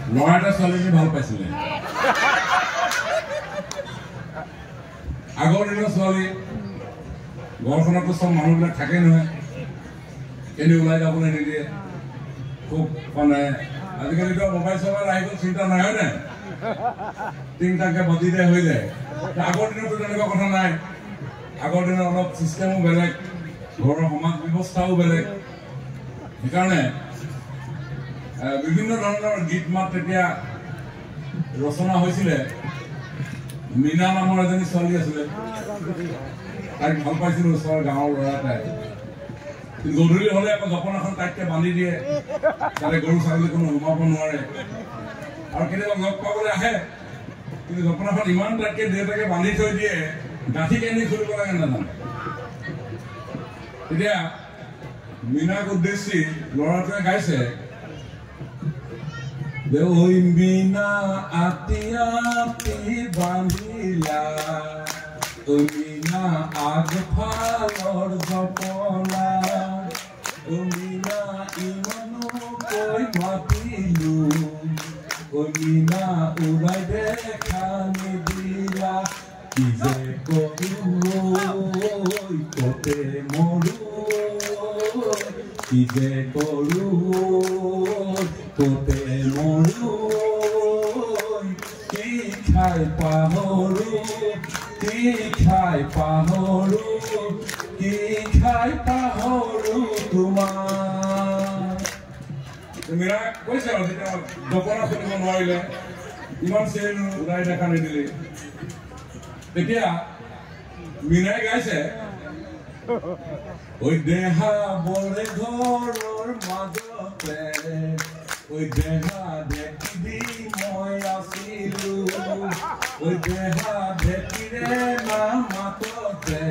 ল'ৰা এটা ছোৱালীজনী ভাল পাইছিলে আগৰ দিনৰ ছোৱালী ঘৰখনতো চব মানুহবিলাক থাকে নহয় এনে ওলাই যাবলৈ নিদিয়ে খুব মানে আজিকালিতো মোবাইল চবাইল আহি গ'ল চিন্তা নাই হয় নাই তিনিটাকে বদি দিয়ে হৈ যায় আগৰ দিনতো তেনেকুৱা কথা নাই আগৰ দিনত অলপ চিষ্টেমো বেলেগ ঘৰৰ সমাজ ব্যৱস্থাও বেলেগ সেইকাৰণে বিভিন্ন ধৰণৰ গীত মাত তেতিয়া ৰচনা হৈছিলে মীনা নামৰ এজনী ছোৱালী আছিলে তাইক ভাল পাইছিলোঁ ওচৰৰ গাঁৱৰ ল'ৰা এটাই গধূলি হ'লে আকৌ জপন এখন তাইকে বান্ধি দিয়ে তাতে গৰু ছাগলী কোনো সোমাব নোৱাৰে আৰু কেতিয়াবা লগ পাবলৈ আহে কিন্তু জপন এখন ইমান তাইকে দেউতাকে বান্ধি থৈ দিয়ে গাঁঠি কেনি খুলিব লাগে নাজানে এতিয়া মীনাক উদ্দেশ্যি ল'ৰাটোৱে গাইছে ঐ মীনা আতি আতি বান্ধিলা ঐ মীনা আগফালৰ জপনা ঐ মীনা ইমানো কৈ মাতিলো ঐ মীনা ওলাই দেখা নিদিলা কি যে কৰো কতে মৰো কি যে কৰো কতে মৰো কি খাই পাহৰো কি খাই পাহৰো কি খাই পাহৰো তোমাৰ মীৰা কৈছে আৰু যেতিয়া জপনা শুনিব নোৱাৰিলে ইমান চেল ওলাই দেখা নিদিলে তেতিয়া মীনাই গাইছে ঐ দেহা বৰে ঘৰৰ মাজতে ঐ দেহা ঢেকিদি মই আছিলো ঐ দেহা ঢেকিৰে নামাততে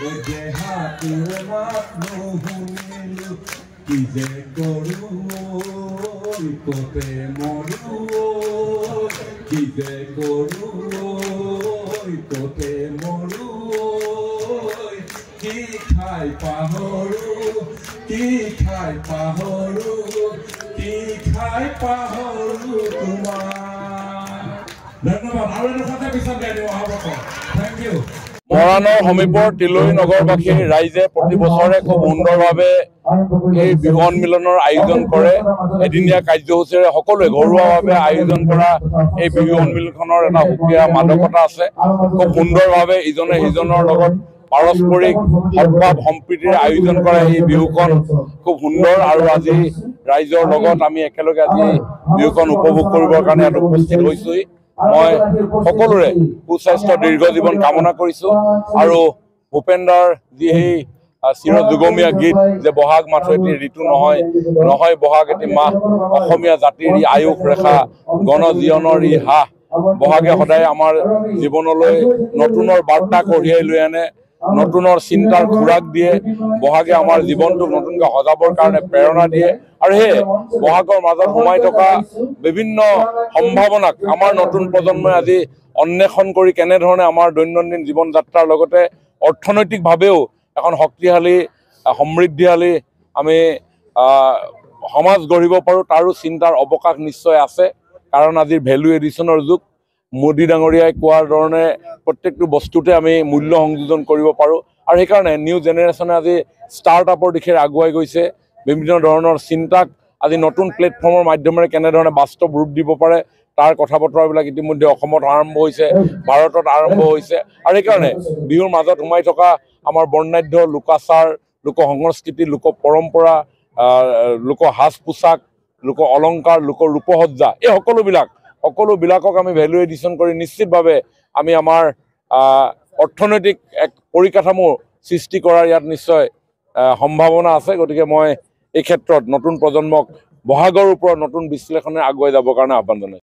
ঐ দেহা তোৰ মাত নুশুনিলো কি যে কৰো কতে মৰো কি যে কৰো কতে মৰো কি খাই পাহৰো কি খাই পাহৰো কি খাই পাহৰো তোমাৰ ধন্যবাদ আৰু এটা পিছত গাই দিওঁ অহা বছৰ থেংক ইউ মৰাণৰ সমীপৰ তিলৈ নগৰবাসী ৰাইজে প্ৰতি বছৰে খুব সুন্দৰভাৱে এই বিহু সন্মিলনৰ আয়োজন কৰে এদিনীয়া কাৰ্যসূচীৰে সকলোৱে ঘৰুৱাভাৱে আয়োজন কৰা এই বিহু সন্মিলনখনৰ এটা সুকীয়া মাদকতা আছে খুব সুন্দৰভাৱে ইজনে সিজনৰ লগত পাৰস্পৰিক সদ্ভাৱ সম্প্ৰীতিৰে আয়োজন কৰা এই বিহুখন খুব সুন্দৰ আৰু আজি ৰাইজৰ লগত আমি একেলগে আজি বিহুখন উপভোগ কৰিবৰ কাৰণে ইয়াত উপস্থিত হৈছোহি মই সকলোৰে সুস্বাস্থ্য দীৰ্ঘ জীৱন কামনা কৰিছো আৰু ভূপেন্দ্ৰৰ যি সেই চিৰযুগমীয়া গীত যে বহাগ মাথো এটি ঋতু নহয় নহয় বহাগ এটি মাহ অসমীয়া জাতিৰ ই আয়ুস ৰেখা গণ জীৱনৰ ই হাঁহ বহাগে সদায় আমাৰ জীৱনলৈ নতুনৰ বাৰ্তা কঢ়িয়াই লৈ আনে নতুনৰ চিন্তাৰ খোৰাক দিয়ে বহাগে আমাৰ জীৱনটোক নতুনকৈ সজাবৰ কাৰণে প্ৰেৰণা দিয়ে আৰু সেয়ে বহাগৰ মাজত সোমাই থকা বিভিন্ন সম্ভাৱনাক আমাৰ নতুন প্ৰজন্মই আজি অন্বেষণ কৰি কেনেধৰণে আমাৰ দৈনন্দিন জীৱন যাত্ৰাৰ লগতে অৰ্থনৈতিকভাৱেও এখন শক্তিশালী সমৃদ্ধিশালী আমি সমাজ গঢ়িব পাৰোঁ তাৰো চিন্তাৰ অৱকাশ নিশ্চয় আছে কাৰণ আজিৰ ভেলু এডিশ্যনৰ যুগ মোদী ডাঙৰীয়াই কোৱাৰ ধৰণে প্ৰত্যেকটো বস্তুতে আমি মূল্য সংযোজন কৰিব পাৰোঁ আৰু সেইকাৰণে নিউ জেনেৰেশ্যনে আজি ষ্টাৰ্টআপৰ দিশে আগুৱাই গৈছে বিভিন্ন ধৰণৰ চিন্তাক আজি নতুন প্লেটফৰ্মৰ মাধ্যমেৰে কেনেধৰণে বাস্তৱ ৰূপ দিব পাৰে তাৰ কথা বতৰাবিলাক ইতিমধ্যে অসমত আৰম্ভ হৈছে ভাৰতত আৰম্ভ হৈছে আৰু সেইকাৰণে বিহুৰ মাজত সোমাই থকা আমাৰ বৰ্ণাঢ্য লোকাচাৰ লোক সংস্কৃতি লোক পৰম্পৰা লোক সাজ পোছাক লোক অলংকাৰ লোক ৰূপসজ্জা এই সকলোবিলাকক আমি ভেলু এডিশ্যন কৰি নিশ্চিতভাৱে আমি আমাৰ অৰ্থনৈতিক এক পৰিকাঠামো সৃষ্টি কৰাৰ ইয়াত নিশ্চয় সম্ভাৱনা আছে গতিকে মই এই ক্ষেত্ৰত নতুন প্ৰজন্মক বহাগৰ ওপৰত নতুন বিশ্লেষণে আগুৱাই যাবৰ কাৰণে আহ্বান জনাইছোঁ